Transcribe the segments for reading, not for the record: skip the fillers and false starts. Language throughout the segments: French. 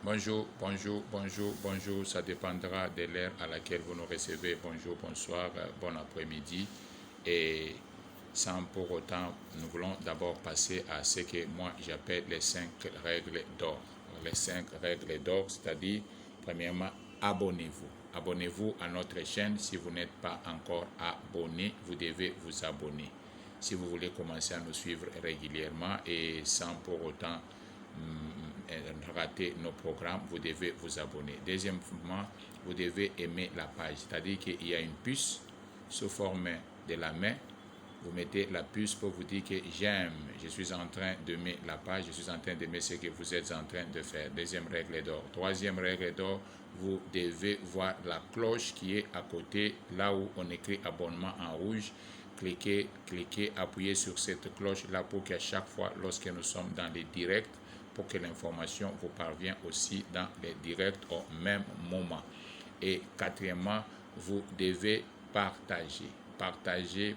Bonjour, bonjour, bonjour, bonjour. Ça dépendra de l'heure à laquelle vous nous recevez. Bonjour, bonsoir, bon après-midi. Et sans pour autant, nous voulons d'abord passer à ce que moi j'appelle les 5 règles d'or. Les 5 règles d'or, c'est-à-dire, premièrement, abonnez-vous. Abonnez-vous à notre chaîne. Si vous n'êtes pas encore abonné, vous devez vous abonner. Si vous voulez commencer à nous suivre régulièrement et sans pour autant rater nos programmes, vous devez vous abonner. Deuxièmement, vous devez aimer la page, c'est-à-dire qu'il y a une puce sous forme de la main. Vous mettez la puce pour vous dire que j'aime, je suis en train d'aimer la page, je suis en train d'aimer ce que vous êtes en train de faire. Deuxième règle d'or. Troisième règle d'or, vous devez voir la cloche qui est à côté, là où on écrit abonnement en rouge. Cliquez, appuyez sur cette cloche-là pour qu'à chaque fois, lorsque nous sommes dans les directs, pour que l'information vous parvienne aussi dans les directs au même moment. Et quatrièmement, vous devez partager. Partager,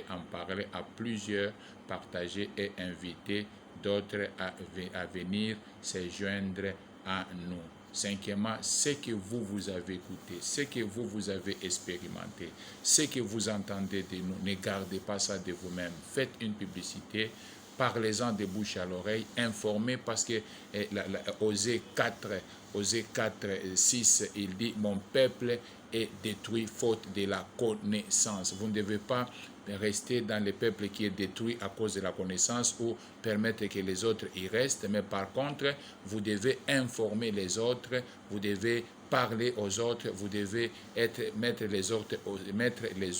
en parler à plusieurs, partager et inviter d'autres à venir se joindre à nous. Cinquièmement, ce que vous avez écouté, ce que vous avez expérimenté, ce que vous entendez de nous, ne gardez pas ça de vous-même. Faites une publicité, parlez-en de bouche à l'oreille, informez, parce que Osée 4, 6, il dit « Mon peuple est détruit faute de la connaissance ». Vous ne devez pas rester dans le peuple qui est détruit à cause de la connaissance ou permettre que les autres y restent, mais par contre, vous devez informer les autres, vous devez parler aux autres, vous devez mettre les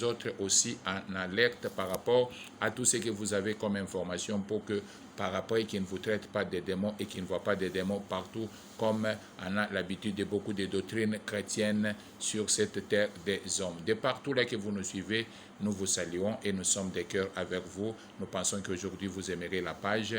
autres aussi en alerte par rapport à tout ce que vous avez comme information, pour que par après qu'ils ne vous traitent pas de démons et qu'ils ne voient pas de démons partout, comme on a l'habitude de beaucoup de doctrines chrétiennes sur cette terre des hommes. De partout là que vous nous suivez, nous vous saluons et nous sommes de cœur avec vous. Nous pensons qu'aujourd'hui vous aimerez la page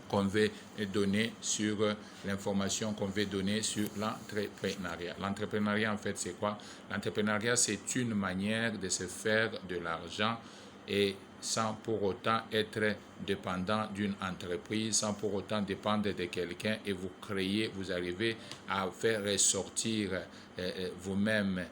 qu'on veut donner sur l'information qu'on veut donner sur l'entrepreneuriat. L'entrepreneuriat, en fait, c'est quoi? L'entrepreneuriat, c'est une manière de se faire de l'argent et sans pour autant être dépendant d'une entreprise, sans pour autant dépendre de quelqu'un, et vous arrivez à faire ressortir vous-même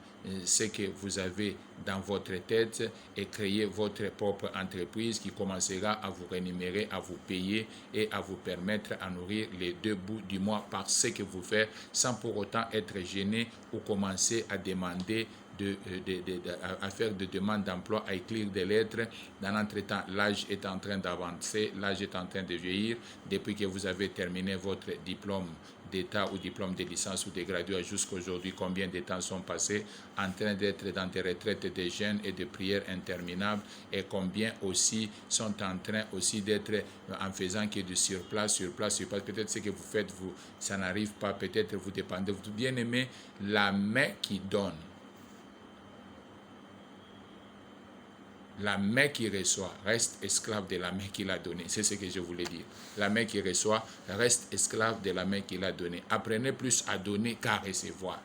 ce que vous avez dans votre tête et créer votre propre entreprise qui commencera à vous rémunérer, à vous payer et à vous permettre à nourrir les 2 bouts du mois par ce que vous faites, sans pour autant être gêné ou commencer à demander à faire des demandes d'emploi, à écrire des lettres. Dans l'entretemps, l'âge est en train d'avancer, l'âge est en train de vieillir. Depuis que vous avez terminé votre diplôme d'état ou diplôme de licence ou de graduat jusqu'à aujourd'hui, combien de temps sont passés en train d'être dans des retraites de jeunes et de prières interminables, et combien aussi sont en train aussi d'être en faisant que du sur place. Peut-être ce que vous faites, ça n'arrive pas, peut-être vous dépendez. Vous bien aimé, la main qui donne, la main qui reçoit reste esclave de la main qu'il a donnée. C'est ce que je voulais dire. La main qui reçoit reste esclave de la main qu'il a donnée. Apprenez plus à donner qu'à recevoir.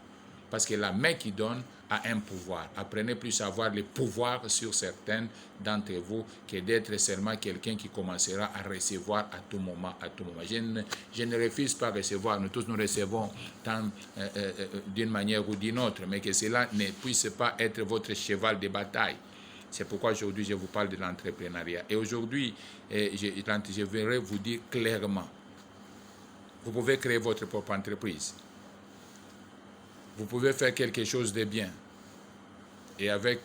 Parce que la main qui donne a un pouvoir. Apprenez plus à avoir le pouvoir sur certains d'entre vous que d'être seulement quelqu'un qui commencera à recevoir à tout moment. Je ne refuse pas recevoir. Nous tous nous recevons d'une manière ou d'une autre, mais que cela ne puisse pas être votre cheval de bataille. C'est pourquoi aujourd'hui je vous parle de l'entrepreneuriat. Et aujourd'hui, je voudrais vous dire clairement, vous pouvez créer votre propre entreprise. Vous pouvez faire quelque chose de bien. Et avec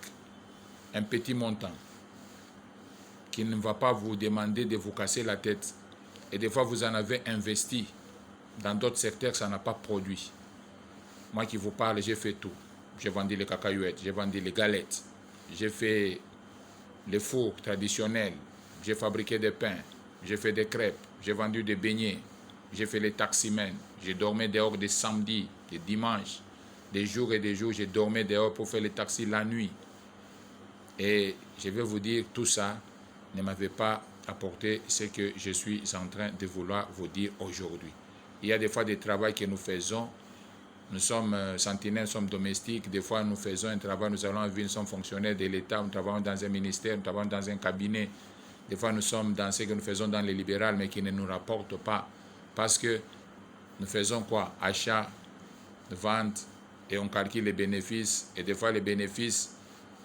un petit montant qui ne va pas vous demander de vous casser la tête. Et des fois, vous en avez investi. Dans d'autres secteurs, ça n'a pas produit. Moi qui vous parle, j'ai fait tout. J'ai vendu les cacahuètes, j'ai vendu les galettes. J'ai fait les fours traditionnels, j'ai fabriqué des pains, j'ai fait des crêpes, j'ai vendu des beignets, j'ai fait les taximens, j'ai dormi dehors des samedis, des dimanches, des jours et des jours, j'ai dormi dehors pour faire les taxis la nuit. Et je vais vous dire, tout ça ne m'avait pas apporté ce que je suis en train de vouloir vous dire aujourd'hui. Il y a des fois des travaux que nous faisons. Nous sommes sentinelles, nous sommes domestiques. Des fois, nous faisons un travail, nous allons en ville, nous sommes fonctionnaires de l'État, nous travaillons dans un ministère, nous travaillons dans un cabinet. Des fois, nous sommes dans ce que nous faisons dans les libérales, mais qui ne nous rapporte pas. Parce que nous faisons quoi? Achat, vente, et on calcule les bénéfices. Et des fois, les bénéfices,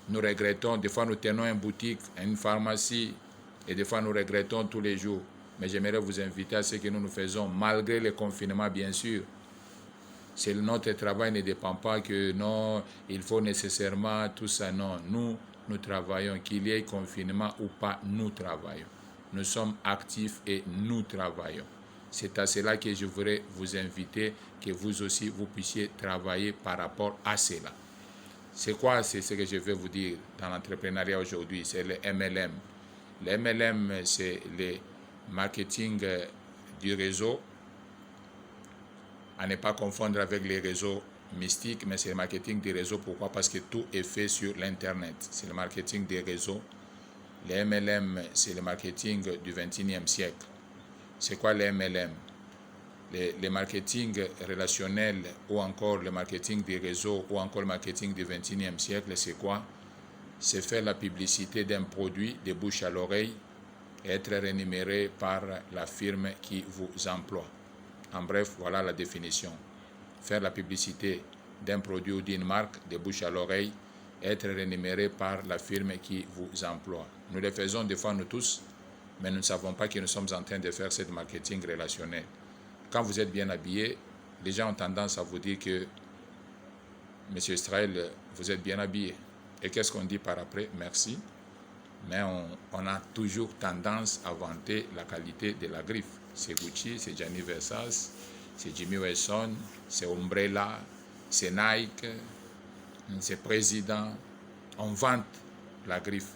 nous regrettons. Des fois, nous tenons une boutique, une pharmacie, et des fois, nous regrettons tous les jours. Mais j'aimerais vous inviter à ce que nous faisons, malgré le confinement, bien sûr. C'est notre travail ne dépend pas que non, il faut nécessairement tout ça. Non, nous travaillons. Qu'il y ait confinement ou pas, nous travaillons. Nous sommes actifs et nous travaillons. C'est à cela que je voudrais vous inviter, que vous aussi, vous puissiez travailler par rapport à cela. C'est quoi? C'est ce que je vais vous dire dans l'entrepreneuriat aujourd'hui. C'est le MLM. Le MLM, c'est le marketing du réseau. À ne pas confondre avec les réseaux mystiques, mais c'est le marketing des réseaux. Pourquoi? Parce que tout est fait sur l'Internet. C'est le marketing des réseaux. Le MLM, c'est le marketing du XXIe siècle. C'est quoi le MLM? Le marketing relationnel ou encore le marketing des réseaux ou encore le marketing du XXIe siècle, c'est quoi? C'est faire la publicité d'un produit de bouche à l'oreille et être rémunéré par la firme qui vous emploie. En bref, voilà la définition. Faire la publicité d'un produit ou d'une marque de bouche à l'oreille et être rémunéré par la firme qui vous emploie. Nous le faisons des fois nous tous, mais nous ne savons pas que nous sommes en train de faire ce marketing relationnel. Quand vous êtes bien habillé, les gens ont tendance à vous dire que Monsieur Israël, vous êtes bien habillé. Et qu'est-ce qu'on dit par après? Merci. Mais on a toujours tendance à vanter la qualité de la griffe. C'est Gucci, c'est Gianni Versace, c'est Jimmy Wilson, c'est Umbrella, c'est Nike, c'est Président. On vante la griffe.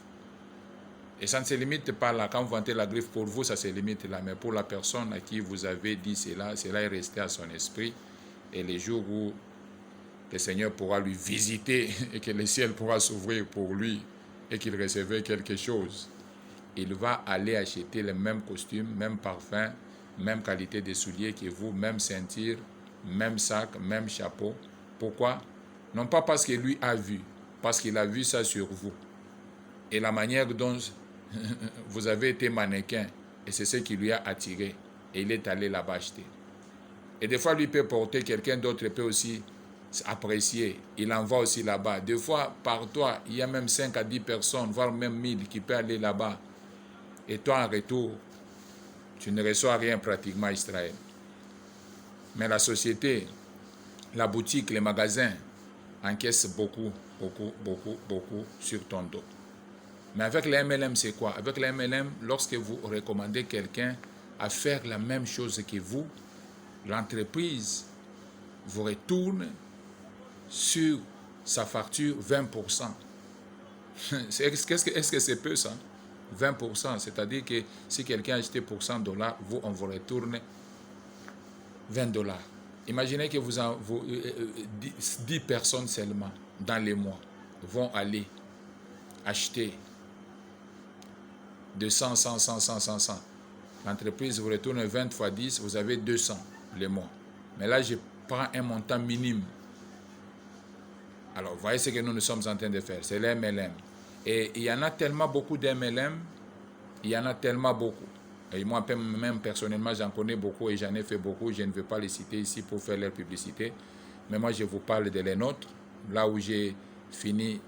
Et ça ne se limite pas là. Quand vous vantez la griffe, pour vous, ça se limite là. Mais pour la personne à qui vous avez dit cela est resté à son esprit. Et les jours où le Seigneur pourra lui visiter et que le ciel pourra s'ouvrir pour lui et qu'il recevait quelque chose, il va aller acheter le même costume, même parfum, même qualité de souliers que vous, même ceinture, même sac, même chapeau. Pourquoi? Non pas parce que lui a vu, parce qu'il a vu ça sur vous. Et la manière dont vous avez été mannequin, et c'est ce qui lui a attiré. Et il est allé là-bas acheter. Et des fois, lui peut porter, quelqu'un d'autre peut aussi apprécier. Il envoie aussi là-bas. Des fois, par toi, il y a même 5 à 10 personnes, voire même 1000 qui peuvent aller là-bas. Et toi, en retour, tu ne reçois rien pratiquement, Israël. Mais la société, la boutique, les magasins encaissent beaucoup sur ton dos. Mais avec les MLM, c'est quoi? Avec les MLM, lorsque vous recommandez quelqu'un à faire la même chose que vous, l'entreprise vous retourne sur sa facture 20%. Est-ce que c'est peu ça? 20%, c'est-à-dire que si quelqu'un a acheté pour $100, vous, on vous retourne $20. Imaginez que 10 personnes seulement dans les mois vont aller acheter de 100. L'entreprise vous retourne 20 fois 10, vous avez 200 les mois. Mais là, je prends un montant minime. Alors, vous voyez ce que nous sommes en train de faire, c'est l'MLM. Et il y en a tellement beaucoup d'MLM, il y en a tellement beaucoup. Et moi, même personnellement, j'en connais beaucoup et j'en ai fait beaucoup. Je ne vais pas les citer ici pour faire leur publicité. Mais moi, je vous parle de les nôtres, là où j'ai fini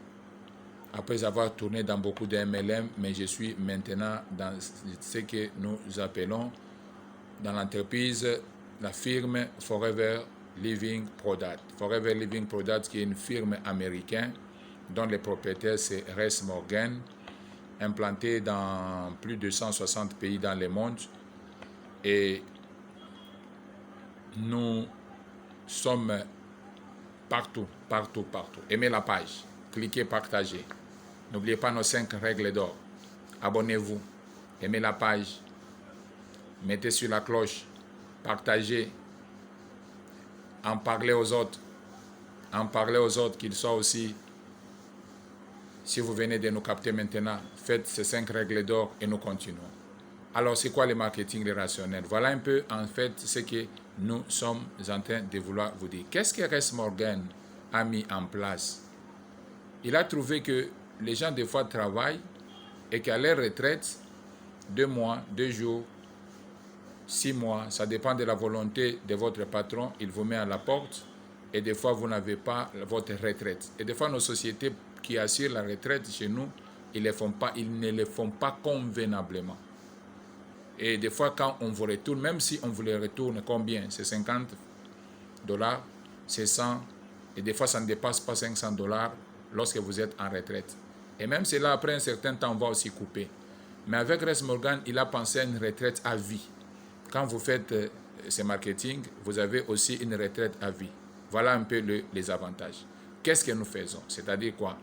après avoir tourné dans beaucoup de MLM, mais je suis maintenant dans ce que nous appelons dans l'entreprise, la firme Forever Living Product. Forever Living Product, qui est une firme américaine dont le propriétaire c'est Res Morgan, implanté dans plus de 160 pays dans le monde. Et nous sommes partout. Aimez la page, cliquez, partagez. N'oubliez pas nos 5 règles d'or. Abonnez-vous, aimez la page, mettez sur la cloche, partagez, en parlez aux autres. Qu'ils soient aussi. Si vous venez de nous capter maintenant, faites ces 5 règles d'or et nous continuons. Alors, c'est quoi le marketing relationnel? Voilà un peu, en fait, ce que nous sommes en train de vouloir vous dire. Qu'est-ce que Res Morgan a mis en place? Il a trouvé que les gens, des fois, travaillent et qu'à leur retraite, 2 mois, 2 jours, 6 mois, ça dépend de la volonté de votre patron, il vous met à la porte et des fois vous n'avez pas votre retraite. Et des fois nos sociétés qui assurent la retraite chez nous, ils ne le font pas convenablement. Et des fois quand on vous retourne, même si on vous les retourne, combien? C'est 50 $, c'est 100, et des fois ça ne dépasse pas 500 $ lorsque vous êtes en retraite. Et même cela, après un certain temps, on va aussi couper. Mais avec Res Morgan, il a pensé à une retraite à vie. Quand vous faites ce marketing, vous avez aussi une retraite à vie. Voilà un peu les avantages. Qu'est-ce que nous faisons? C'est-à-dire quoi?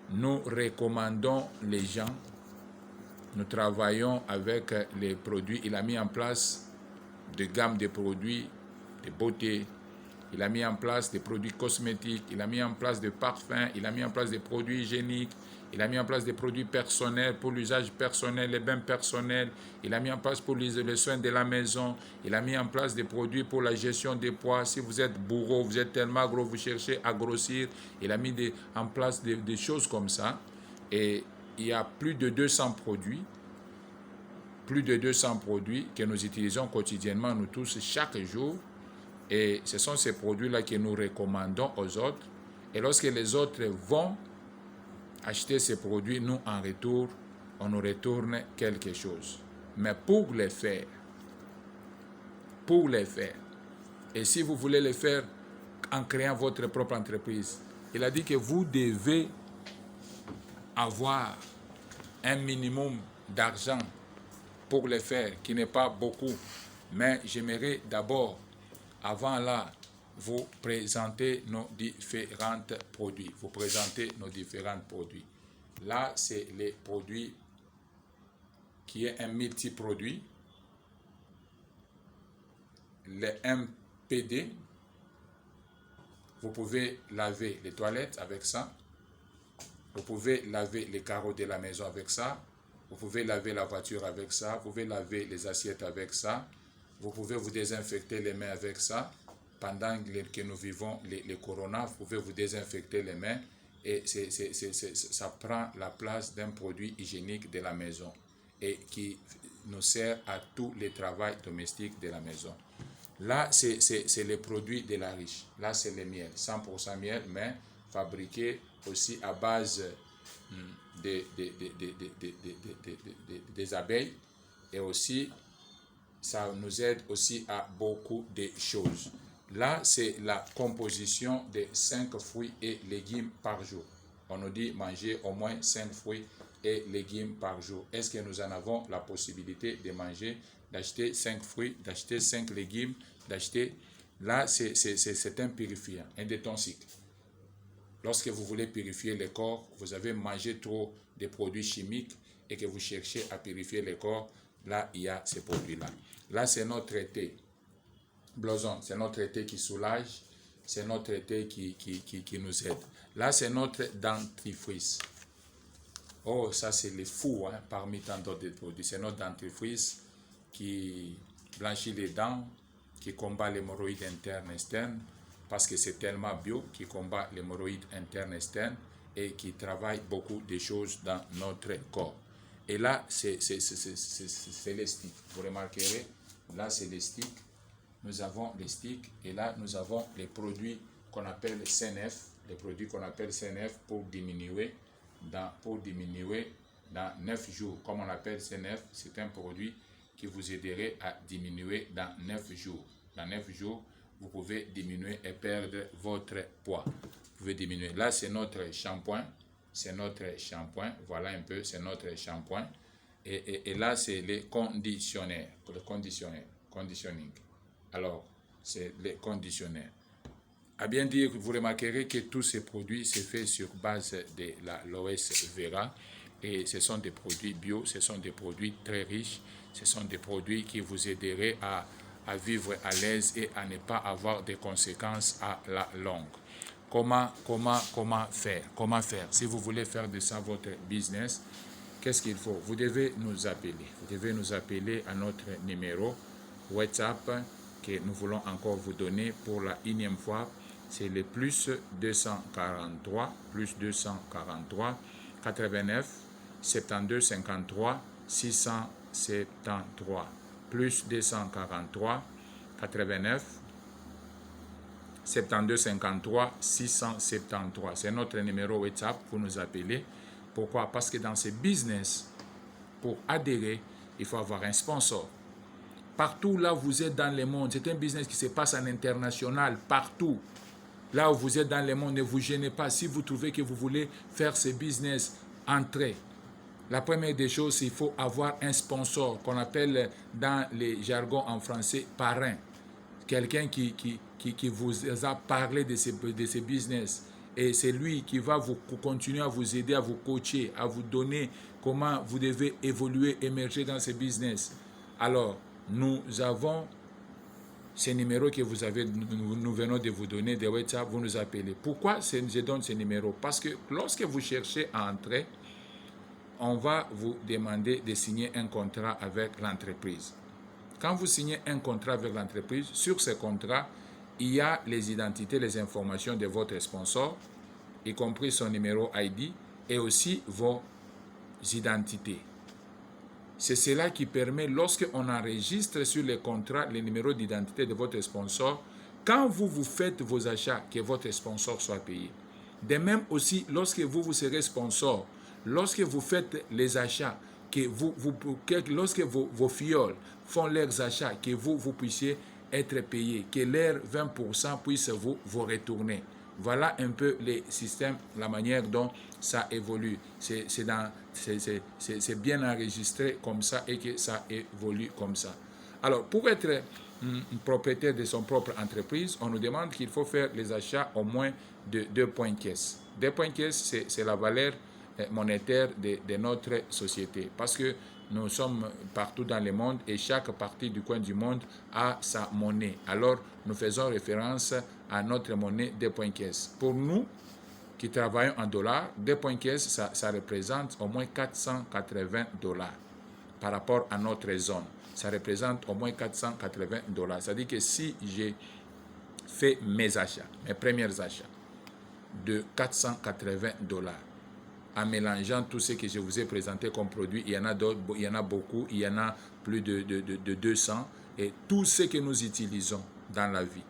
Nous recommandons les gens, nous travaillons avec les produits. Il a mis en place de gammes de produits de beauté, il a mis en place des produits cosmétiques, il a mis en place des parfums, il a mis en place des produits hygiéniques, il a mis en place des produits personnels pour l'usage personnel, les bains personnels, il a mis en place pour les soins de la maison, il a mis en place des produits pour la gestion des poids. Si vous êtes bourreau, vous êtes tellement gros, vous cherchez à grossir, il a mis en place des choses comme ça. Et il y a plus de 200 produits que nous utilisons quotidiennement, nous tous, chaque jour. Et ce sont ces produits-là que nous recommandons aux autres. Et lorsque les autres vont acheter ces produits, nous, en retour, on nous retourne quelque chose. Mais pour les faire, et si vous voulez le faire en créant votre propre entreprise, il a dit que vous devez avoir un minimum d'argent pour le faire, qui n'est pas beaucoup. Mais j'aimerais d'abord, avant là, vous présenter nos différents produits. Là, c'est les produits qui est un multi-produit. Le MPD, vous pouvez laver les toilettes avec ça. Vous pouvez laver les carreaux de la maison avec ça. Vous pouvez laver la voiture avec ça. Vous pouvez laver les assiettes avec ça. Vous pouvez vous désinfecter les mains avec ça. Pendant que nous vivons les corona, vous pouvez vous désinfecter les mains et ça prend la place d'un produit hygiénique de la maison et qui nous sert à tous les travaux domestiques de la maison. Là, c'est les produits de la riche. Là, c'est le miel, 100% miel, mais fabriqué aussi à base des abeilles, et aussi ça nous aide aussi à beaucoup de choses. Là, c'est la composition de 5 fruits et légumes par jour. On nous dit manger au moins 5 fruits et légumes par jour. Est-ce que nous en avons la possibilité de manger, d'acheter 5 fruits, d'acheter 5 légumes, d'acheter... Là, c'est un purifiant, un détoxique. Lorsque vous voulez purifier le corps, vous avez mangé trop de produits chimiques et que vous cherchez à purifier le corps, là, il y a ces produits-là. Là, c'est notre thé. Blossom, c'est notre thé qui soulage, c'est notre thé qui nous aide. Là, c'est notre dentifrice. Oh, ça, c'est les fous, hein, parmi tant d'autres produits. C'est notre dentifrice qui blanchit les dents, qui combat l'hémorroïde interne et externe, parce que c'est tellement bio, qui combat l'hémorroïde interne et externe et qui travaille beaucoup de choses dans notre corps. Et là, c'est les sticks. Vous remarquerez, là, c'est les sticks. Nous avons les sticks et là, nous avons les produits qu'on appelle CNF, les produits qu'on appelle CNF pour diminuer dans 9 jours. Comme on appelle CNF, c'est un produit qui vous aiderait à diminuer dans 9 jours. Dans 9 jours, vous pouvez diminuer et perdre votre poids. Vous pouvez diminuer. Là, c'est notre shampoing. C'est notre shampoing. Voilà un peu, c'est notre shampoing. Et là, c'est les conditionneurs. Le conditioning. Alors, c'est les conditionneurs. À bien dire, vous remarquerez que tous ces produits se fait sur base de l'OS Vera. Et ce sont des produits bio, ce sont des produits très riches. Ce sont des produits qui vous aideraient à vivre à l'aise et à ne pas avoir de conséquences à la longue. Comment faire? Si vous voulez faire de ça votre business, qu'est-ce qu'il faut? Vous devez nous appeler. Vous devez nous appeler à notre numéro WhatsApp que nous voulons encore vous donner pour la 1e fois. C'est le plus 243 89 72 53 673 plus 243 89 72 53 673. C'est notre numéro WhatsApp, vous nous appelez. Pourquoi? Parce que dans ce business, pour adhérer, il faut avoir un sponsor. Partout là où vous êtes dans le monde, c'est un business qui se passe en international, partout. Là où vous êtes dans le monde, ne vous gênez pas. Si vous trouvez que vous voulez faire ce business, entrez. La première des choses, il faut avoir un sponsor qu'on appelle dans les jargons en français parrain. Quelqu'un qui vous a parlé de ce business. Et c'est lui qui va vous continuer à vous aider, à vous coacher, à vous donner comment vous devez évoluer, émerger dans ce business. Alors, nous avons ces numéros que nous venons de vous donner, de WhatsApp, vous nous appelez. Pourquoi je donne ces numéros? Parce que lorsque vous cherchez à entrer, on va vous demander de signer un contrat avec l'entreprise. Quand vous signez un contrat avec l'entreprise, sur ce contrat, il y a les identités, les informations de votre sponsor, y compris son numéro ID et aussi vos identités. C'est cela qui permet, lorsqu'on enregistre sur le contrat les numéros d'identité de votre sponsor, quand vous faites vos achats, que votre sponsor soit payé. De même aussi, lorsque vous serez sponsor, lorsque vous faites les achats, lorsque vos filleuls font leurs achats, que vous puissiez être payé, que leurs 20% puissent vous retourner. Voilà un peu les systèmes, la manière dont ça évolue. C'est bien enregistré comme ça et que ça évolue comme ça. Alors, pour être propriétaire de son propre entreprise, on nous demande qu'il faut faire les achats au moins de 2 points caisse. 2 points caisse, c'est la valeur monétaire de notre société. Parce que nous sommes partout dans le monde et chaque partie du coin du monde a sa monnaie. Alors, nous faisons référence à notre monnaie 2 points caisse. Pour nous, qui travaillons en dollars, 2 points caisse, ça représente au moins 480 dollars par rapport à notre zone. Ça représente au moins 480 dollars. C'est-à-dire que si j'ai fait mes achats, mes premiers achats de 480 dollars, en mélangeant tout ce que je vous ai présenté comme produit, il y en a d'autres, il y en a beaucoup, il y en a plus de 200, et tout ce que nous utilisons dans la vie.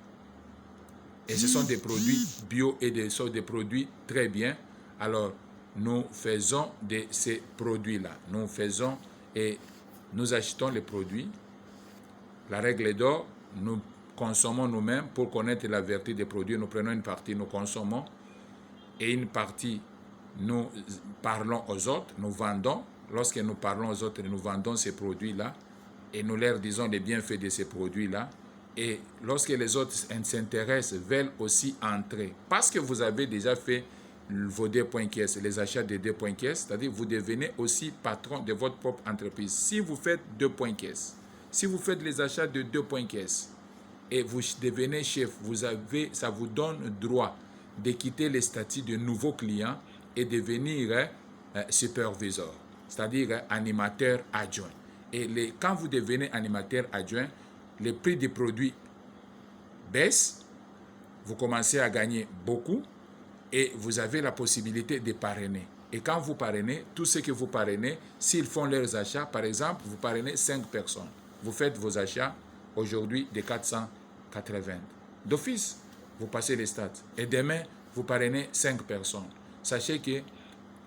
Et ce sont des produits bio et des produits très bien. Alors, nous faisons de ces produits-là. Nous faisons et nous achetons les produits. La règle est d'or, nous consommons nous-mêmes pour connaître la vertu des produits. Nous prenons une partie, nous consommons, et une partie, nous parlons aux autres, nous vendons. Lorsque nous parlons aux autres, nous vendons ces produits-là et nous leur disons les bienfaits de ces produits-là. Et lorsque les autres s'intéressent, veulent aussi entrer, parce que vous avez déjà fait vos 2 points caisse, les achats de 2 points caisse, c'est-à-dire vous devenez aussi patron de votre propre entreprise. Si vous faites 2 points caisse, si vous faites les achats de 2 points caisse et vous devenez chef, ça vous donne droit de quitter le statut de nouveau client et devenir superviseur, c'est-à-dire animateur adjoint. Et quand vous devenez animateur adjoint, les prix des produits baissent, vous commencez à gagner beaucoup et vous avez la possibilité de parrainer. Et quand vous parrainez, tous ceux que vous parrainez, s'ils font leurs achats, par exemple, vous parrainez 5 personnes. Vous faites vos achats aujourd'hui de 480. D'office, vous passez les stats. Et demain, vous parrainez 5 personnes. Sachez que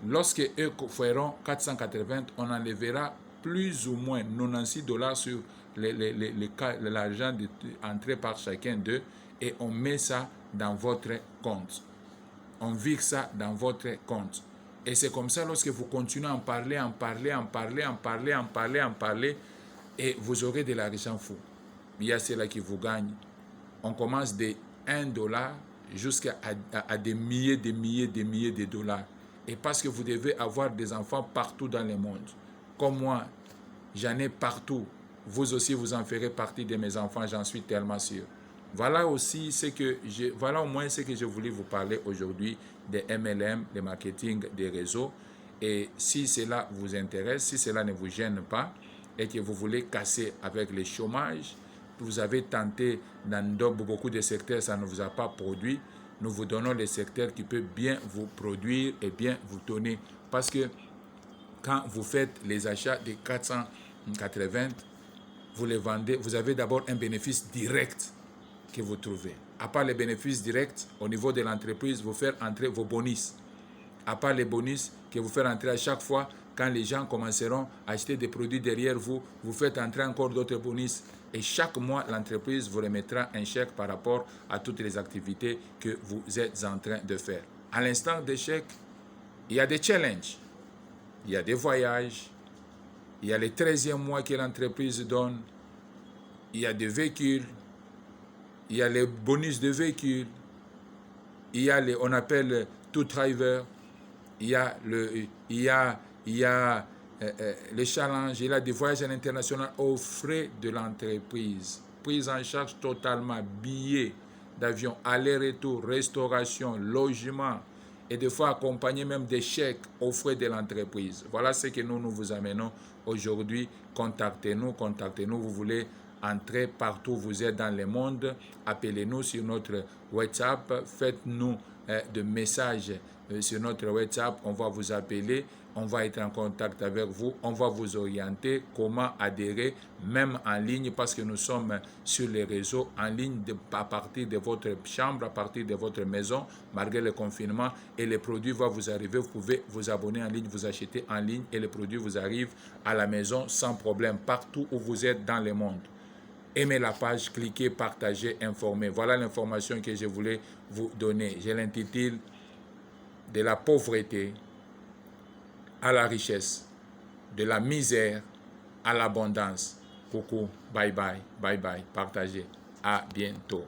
lorsque eux feront 480, on enlèvera plus ou moins 96 dollars sur l'argent entré par chacun d'eux et on met ça dans votre compte. On vire ça dans votre compte. Et c'est comme ça lorsque vous continuez à en parler, et vous aurez de l'argent fou. Il y a ceux-là qui vous gagnent. On commence de 1 dollar jusqu'à des milliers de dollars. Et parce que vous devez avoir des enfants partout dans le monde. Comme moi, j'en ai partout. Vous aussi, vous en ferez partie de mes enfants, j'en suis tellement sûr. Voilà aussi voilà au moins ce que je voulais vous parler aujourd'hui des MLM, des marketing, des réseaux. Et si cela vous intéresse, si cela ne vous gêne pas et que vous voulez casser avec le chômage, vous avez tenté dans beaucoup de secteurs, ça ne vous a pas produit, nous vous donnons les secteurs qui peuvent bien vous produire et bien vous donner. Parce que quand vous faites les achats de 480, vous les vendez, vous avez d'abord un bénéfice direct que vous trouvez. À part les bénéfices directs, au niveau de l'entreprise, vous faites entrer vos bonus. À part les bonus que vous faites entrer à chaque fois, quand les gens commenceront à acheter des produits derrière vous, vous faites entrer encore d'autres bonus. Et chaque mois, l'entreprise vous remettra un chèque par rapport à toutes les activités que vous êtes en train de faire. À l'instant des chèques, il y a des challenges, il y a des voyages, il y a les 13e mois que l'entreprise donne, il y a des véhicules, il y a les bonus de véhicules, il y a les, on appelle tout driver, il y a les challenges, il y a des voyages à l'international aux frais de l'entreprise, prise en charge totalement, billets d'avion, aller-retour, restauration, logement, et des fois accompagné même des chèques aux frais de l'entreprise. Voilà ce que nous vous amenons aujourd'hui. Contactez-nous, vous voulez entrer partout où vous êtes dans le monde, appelez-nous sur notre WhatsApp, faites-nous des messages sur notre WhatsApp, on va vous appeler, on va être en contact avec vous, on va vous orienter comment adhérer, même en ligne, parce que nous sommes sur les réseaux en ligne à partir de votre chambre, à partir de votre maison, malgré le confinement, et les produits vont vous arriver, vous pouvez vous abonner en ligne, vous acheter en ligne, et les produits vous arrivent à la maison sans problème, partout où vous êtes dans le monde. Aimez la page, cliquez, partagez, informez. Voilà l'information que je voulais vous donner. Je l'intitule « De la pauvreté à la richesse, de la misère à l'abondance ». Coucou, bye bye, partagez. À bientôt.